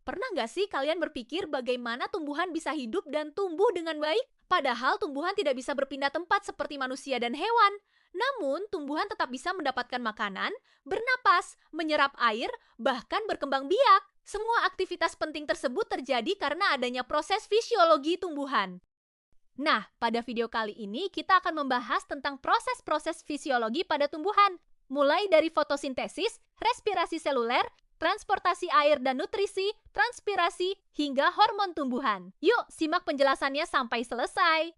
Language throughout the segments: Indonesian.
Pernah nggak sih kalian berpikir bagaimana tumbuhan bisa hidup dan tumbuh dengan baik? Padahal tumbuhan tidak bisa berpindah tempat seperti manusia dan hewan. Namun, tumbuhan tetap bisa mendapatkan makanan, bernapas, menyerap air, bahkan berkembang biak. Semua aktivitas penting tersebut terjadi karena adanya proses fisiologi tumbuhan. Nah, pada video kali ini kita akan membahas tentang proses-proses fisiologi pada tumbuhan, mulai dari fotosintesis, respirasi seluler, transportasi air dan nutrisi, transpirasi, hingga hormon tumbuhan. Yuk, simak penjelasannya sampai selesai.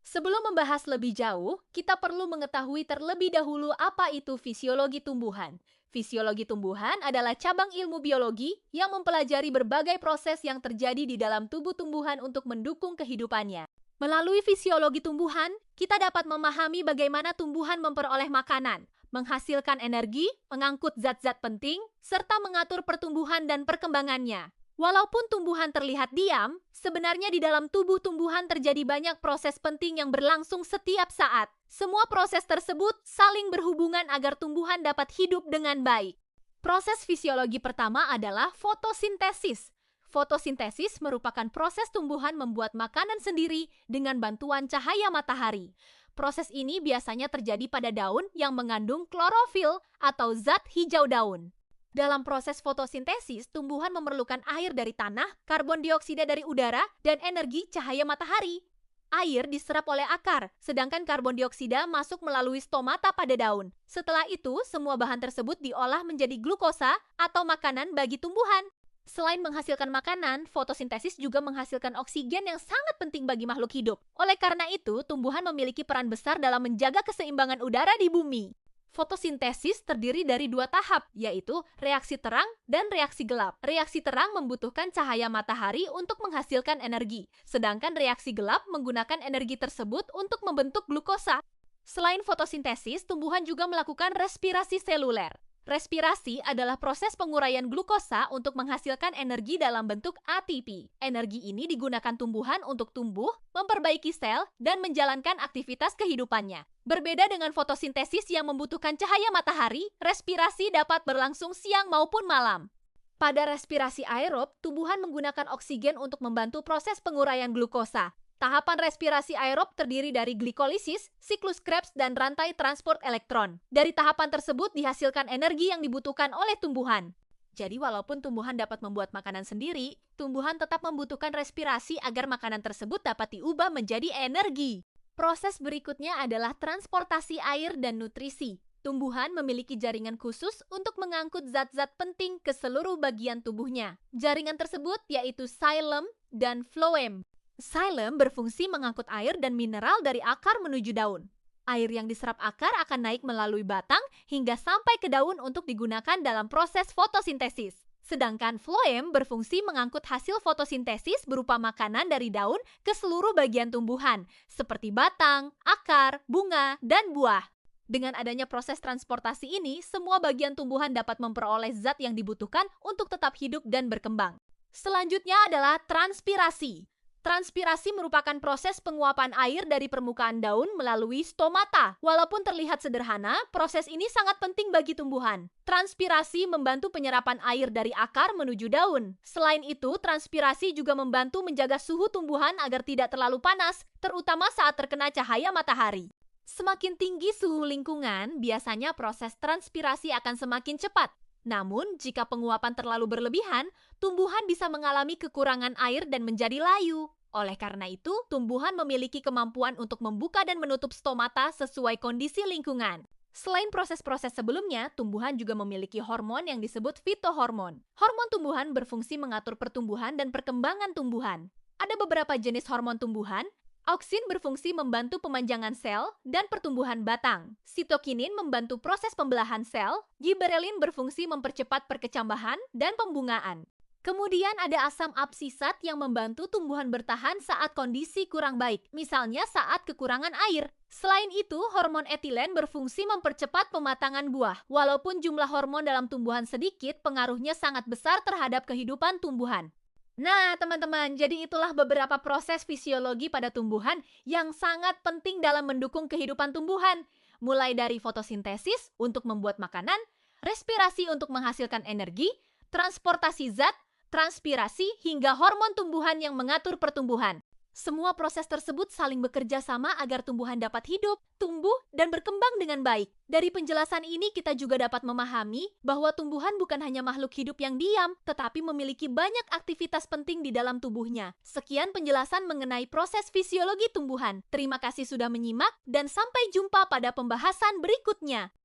Sebelum membahas lebih jauh, kita perlu mengetahui terlebih dahulu apa itu fisiologi tumbuhan. Fisiologi tumbuhan adalah cabang ilmu biologi yang mempelajari berbagai proses yang terjadi di dalam tubuh tumbuhan untuk mendukung kehidupannya. Melalui fisiologi tumbuhan, kita dapat memahami bagaimana tumbuhan memperoleh makanan, menghasilkan energi, mengangkut zat-zat penting, serta mengatur pertumbuhan dan perkembangannya. Walaupun tumbuhan terlihat diam, sebenarnya di dalam tubuh tumbuhan terjadi banyak proses penting yang berlangsung setiap saat. Semua proses tersebut saling berhubungan agar tumbuhan dapat hidup dengan baik. Proses fisiologi pertama adalah fotosintesis. Fotosintesis merupakan proses tumbuhan membuat makanan sendiri dengan bantuan cahaya matahari. Proses ini biasanya terjadi pada daun yang mengandung klorofil atau zat hijau daun. Dalam proses fotosintesis, tumbuhan memerlukan air dari tanah, karbon dioksida dari udara, dan energi cahaya matahari. Air diserap oleh akar, sedangkan karbon dioksida masuk melalui stomata pada daun. Setelah itu, semua bahan tersebut diolah menjadi glukosa atau makanan bagi tumbuhan. Selain menghasilkan makanan, fotosintesis juga menghasilkan oksigen yang sangat penting bagi makhluk hidup. Oleh karena itu, tumbuhan memiliki peran besar dalam menjaga keseimbangan udara di bumi. Fotosintesis terdiri dari dua tahap, yaitu reaksi terang dan reaksi gelap. Reaksi terang membutuhkan cahaya matahari untuk menghasilkan energi, sedangkan reaksi gelap menggunakan energi tersebut untuk membentuk glukosa. Selain fotosintesis, tumbuhan juga melakukan respirasi seluler. Respirasi adalah proses penguraian glukosa untuk menghasilkan energi dalam bentuk ATP. Energi ini digunakan tumbuhan untuk tumbuh, memperbaiki sel, dan menjalankan aktivitas kehidupannya. Berbeda dengan fotosintesis yang membutuhkan cahaya matahari, respirasi dapat berlangsung siang maupun malam. Pada respirasi aerob, tumbuhan menggunakan oksigen untuk membantu proses penguraian glukosa. Tahapan respirasi aerob terdiri dari glikolisis, siklus Krebs, dan rantai transport elektron. Dari tahapan tersebut dihasilkan energi yang dibutuhkan oleh tumbuhan. Jadi walaupun tumbuhan dapat membuat makanan sendiri, tumbuhan tetap membutuhkan respirasi agar makanan tersebut dapat diubah menjadi energi. Proses berikutnya adalah transportasi air dan nutrisi. Tumbuhan memiliki jaringan khusus untuk mengangkut zat-zat penting ke seluruh bagian tubuhnya. Jaringan tersebut yaitu xilem dan phloem. Xilem berfungsi mengangkut air dan mineral dari akar menuju daun. Air yang diserap akar akan naik melalui batang hingga sampai ke daun untuk digunakan dalam proses fotosintesis. Sedangkan phloem berfungsi mengangkut hasil fotosintesis berupa makanan dari daun ke seluruh bagian tumbuhan, seperti batang, akar, bunga, dan buah. Dengan adanya proses transportasi ini, semua bagian tumbuhan dapat memperoleh zat yang dibutuhkan untuk tetap hidup dan berkembang. Selanjutnya adalah transpirasi. Transpirasi merupakan proses penguapan air dari permukaan daun melalui stomata. Walaupun terlihat sederhana, proses ini sangat penting bagi tumbuhan. Transpirasi membantu penyerapan air dari akar menuju daun. Selain itu, transpirasi juga membantu menjaga suhu tumbuhan agar tidak terlalu panas, terutama saat terkena cahaya matahari. Semakin tinggi suhu lingkungan, biasanya proses transpirasi akan semakin cepat. Namun, jika penguapan terlalu berlebihan, tumbuhan bisa mengalami kekurangan air dan menjadi layu. Oleh karena itu, tumbuhan memiliki kemampuan untuk membuka dan menutup stomata sesuai kondisi lingkungan. Selain proses-proses sebelumnya, tumbuhan juga memiliki hormon yang disebut fitohormon. Hormon tumbuhan berfungsi mengatur pertumbuhan dan perkembangan tumbuhan. Ada beberapa jenis hormon tumbuhan. Auksin berfungsi membantu pemanjangan sel dan pertumbuhan batang. Sitokinin membantu proses pembelahan sel. Giberelin berfungsi mempercepat perkecambahan dan pembungaan. Kemudian ada asam absisat yang membantu tumbuhan bertahan saat kondisi kurang baik, misalnya saat kekurangan air. Selain itu, hormon etilen berfungsi mempercepat pematangan buah. Walaupun jumlah hormon dalam tumbuhan sedikit, pengaruhnya sangat besar terhadap kehidupan tumbuhan. Nah, teman-teman, jadi itulah beberapa proses fisiologi pada tumbuhan yang sangat penting dalam mendukung kehidupan tumbuhan. Mulai dari fotosintesis untuk membuat makanan, respirasi untuk menghasilkan energi, transportasi zat, transpirasi, hingga hormon tumbuhan yang mengatur pertumbuhan. Semua proses tersebut saling bekerja sama agar tumbuhan dapat hidup, tumbuh, dan berkembang dengan baik. Dari penjelasan ini kita juga dapat memahami bahwa tumbuhan bukan hanya makhluk hidup yang diam, tetapi memiliki banyak aktivitas penting di dalam tubuhnya. Sekian penjelasan mengenai proses fisiologi tumbuhan. Terima kasih sudah menyimak, dan sampai jumpa pada pembahasan berikutnya.